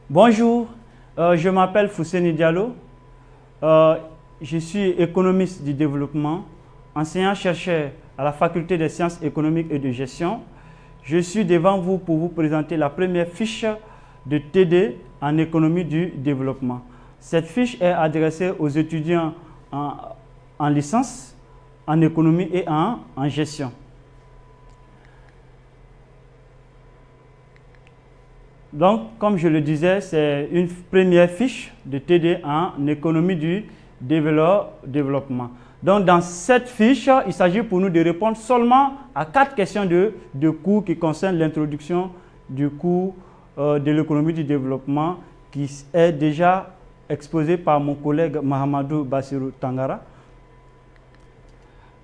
Bonjour, je m'appelle Fousseni Diallo. Je suis économiste du développement, enseignant-chercheur à la Faculté des sciences économiques et de gestion. Je suis devant vous pour vous présenter la première fiche de TD en économie du développement. Cette fiche est adressée aux étudiants en licence, en économie et en gestion. Donc, comme je le disais, c'est une première fiche de TD en économie du développement. Donc, dans cette fiche, il s'agit pour nous de répondre seulement à 4 questions de cours qui concernent l'introduction du cours de l'économie du développement qui est déjà exposé par mon collègue Mahamadou Bassirou Tangara.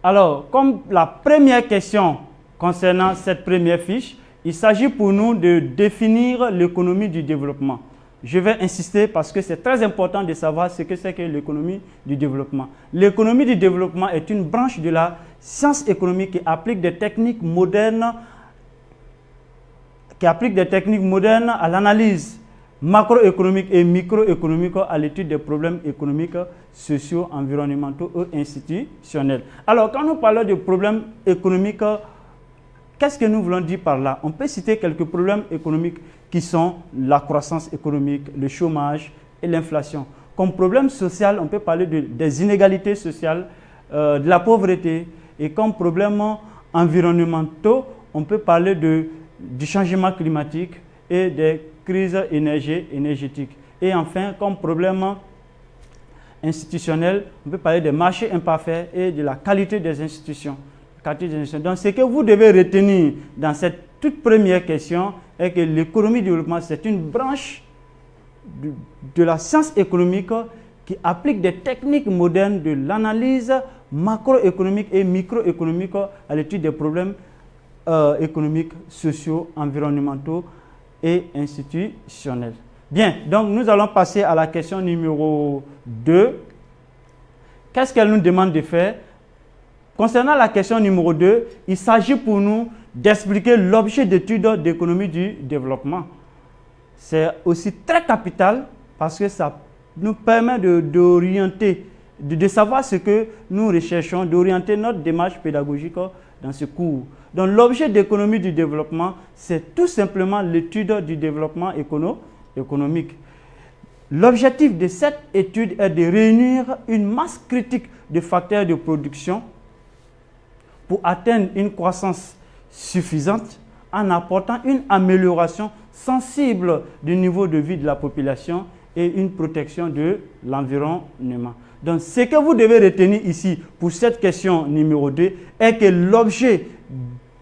Alors, comme la première question concernant cette première fiche, il s'agit pour nous de définir l'économie du développement. Je vais insister parce que c'est très important de savoir ce que c'est que l'économie du développement. L'économie du développement est une branche de la science économique qui applique des techniques modernes, à l'analyse macroéconomique et microéconomique, à l'étude des problèmes économiques, sociaux, environnementaux et institutionnels. Alors, quand nous parlons de problèmes économiques, qu'est-ce que nous voulons dire par là? On peut citer quelques problèmes économiques qui sont la croissance économique, le chômage et l'inflation. Comme problème social, on peut parler des inégalités sociales, de la pauvreté. Et comme problèmes environnementaux, on peut parler du changement climatique et des crises énergétiques. Et enfin, comme problème institutionnel, on peut parler des marchés imparfaits et de la qualité des institutions. Donc, ce que vous devez retenir dans cette toute première question est que l'économie du développement, c'est une branche de la science économique qui applique des techniques modernes de l'analyse macroéconomique et microéconomique à l'étude des problèmes économiques, sociaux, environnementaux et institutionnels. Bien, donc nous allons passer à la question numéro 2. Qu'est-ce qu'elle nous demande de faire? Concernant la question numéro 2, il s'agit pour nous d'expliquer l'objet d'étude d'économie du développement. C'est aussi très capital parce que ça nous permet d'orienter, de savoir ce que nous recherchons, d'orienter notre démarche pédagogique dans ce cours. Donc l'objet d'économie du développement, c'est tout simplement l'étude du développement économique. L'objectif de cette étude est de réunir une masse critique de facteurs de production pour atteindre une croissance suffisante en apportant une amélioration sensible du niveau de vie de la population et une protection de l'environnement. Donc, ce que vous devez retenir ici pour cette question numéro 2 est que l'objet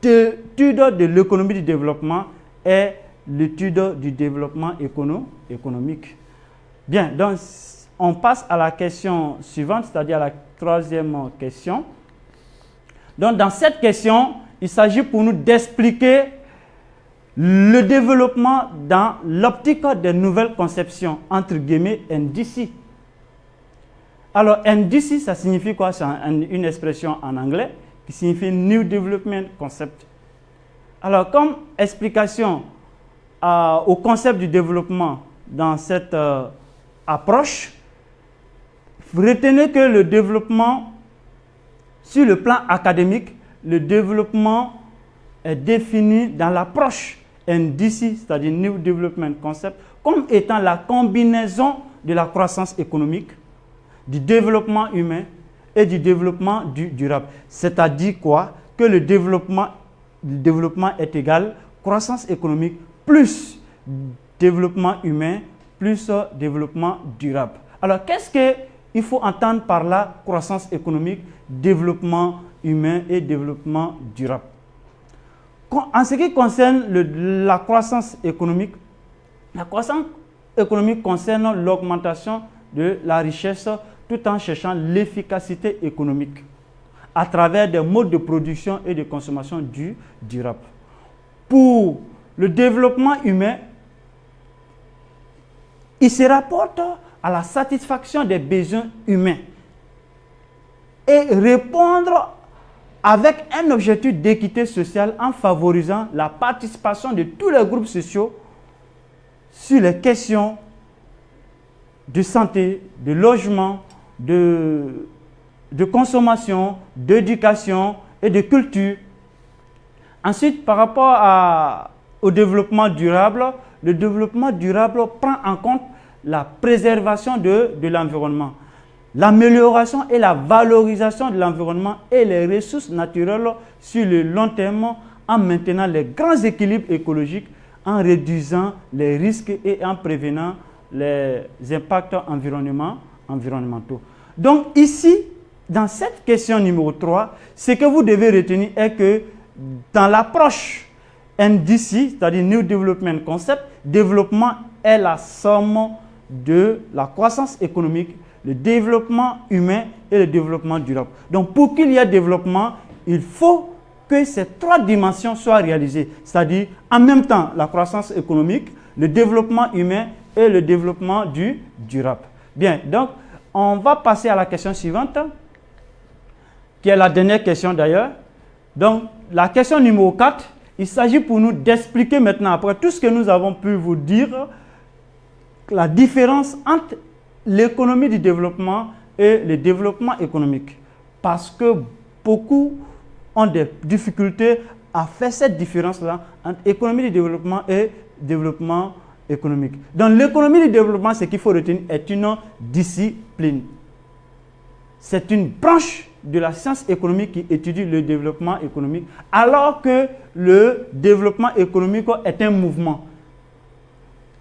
d'étude de l'économie du développement est l'étude du développement économique. Bien, donc on passe à la question suivante, c'est-à-dire à la troisième question. Donc, dans cette question, il s'agit pour nous d'expliquer le développement dans l'optique des nouvelles conceptions, entre guillemets, NDC. Alors, NDC, ça signifie quoi? C'est une expression en anglais qui signifie New Development Concept. Alors, comme explication au concept du développement dans cette approche, retenez que le développement, sur le plan académique, le développement est défini dans l'approche NDC, c'est-à-dire New Development Concept, comme étant la combinaison de la croissance économique, du développement humain et du développement durable. C'est-à-dire quoi? Que le développement est égal croissance économique plus développement humain plus développement durable. Alors, qu'est-ce qu'il faut entendre par la croissance économique, développement humain et développement durable? En ce qui concerne la croissance économique concerne l'augmentation de la richesse tout en cherchant l'efficacité économique à travers des modes de production et de consommation durable. Pour le développement humain, il se rapporte à la satisfaction des besoins humains et répondre avec un objectif d'équité sociale en favorisant la participation de tous les groupes sociaux sur les questions de santé, de logement, de consommation, d'éducation et de culture. Ensuite, par rapport au développement durable, le développement durable prend en compte la préservation de l'environnement, l'amélioration et la valorisation de l'environnement et les ressources naturelles sur le long terme en maintenant les grands équilibres écologiques, en réduisant les risques et en prévenant les impacts environnementaux. Donc ici, dans cette question numéro 3, ce que vous devez retenir est que dans l'approche NDC, c'est-à-dire New Development Concept, développement est la somme de la croissance économique, le développement humain et le développement durable. Donc pour qu'il y ait développement, il faut que ces 3 dimensions soient réalisées, c'est-à-dire en même temps la croissance économique, le développement humain et le développement durable. Bien, donc on va passer à la question suivante, qui est la dernière question d'ailleurs. Donc la question numéro 4, il s'agit pour nous d'expliquer maintenant, après tout ce que nous avons pu vous dire, la différence entre l'économie du développement et le développement économique. Parce que beaucoup ont des difficultés à faire cette différence-là entre économie du développement et développement économique. Donc l'économie du développement, ce qu'il faut retenir, est une discipline. C'est une branche de la science économique qui étudie le développement économique, alors que le développement économique est un mouvement,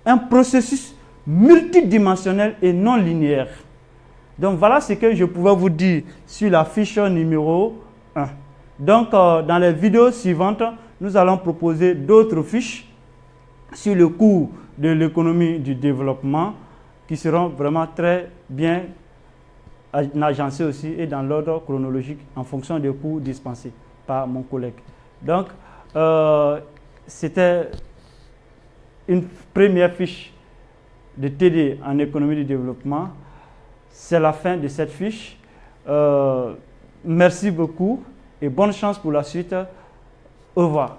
un processus multidimensionnel et non linéaire. Donc voilà ce que je pouvais vous dire sur la fiche numéro 1. Donc dans les vidéos suivantes, nous allons proposer d'autres fiches sur le cours de l'économie du développement qui seront vraiment très bien agencées aussi et dans l'ordre chronologique en fonction des cours dispensés par mon collègue. Donc c'était une première fiche de TD en économie du développement. C'est la fin de cette fiche. Merci beaucoup et bonne chance pour la suite. Au revoir.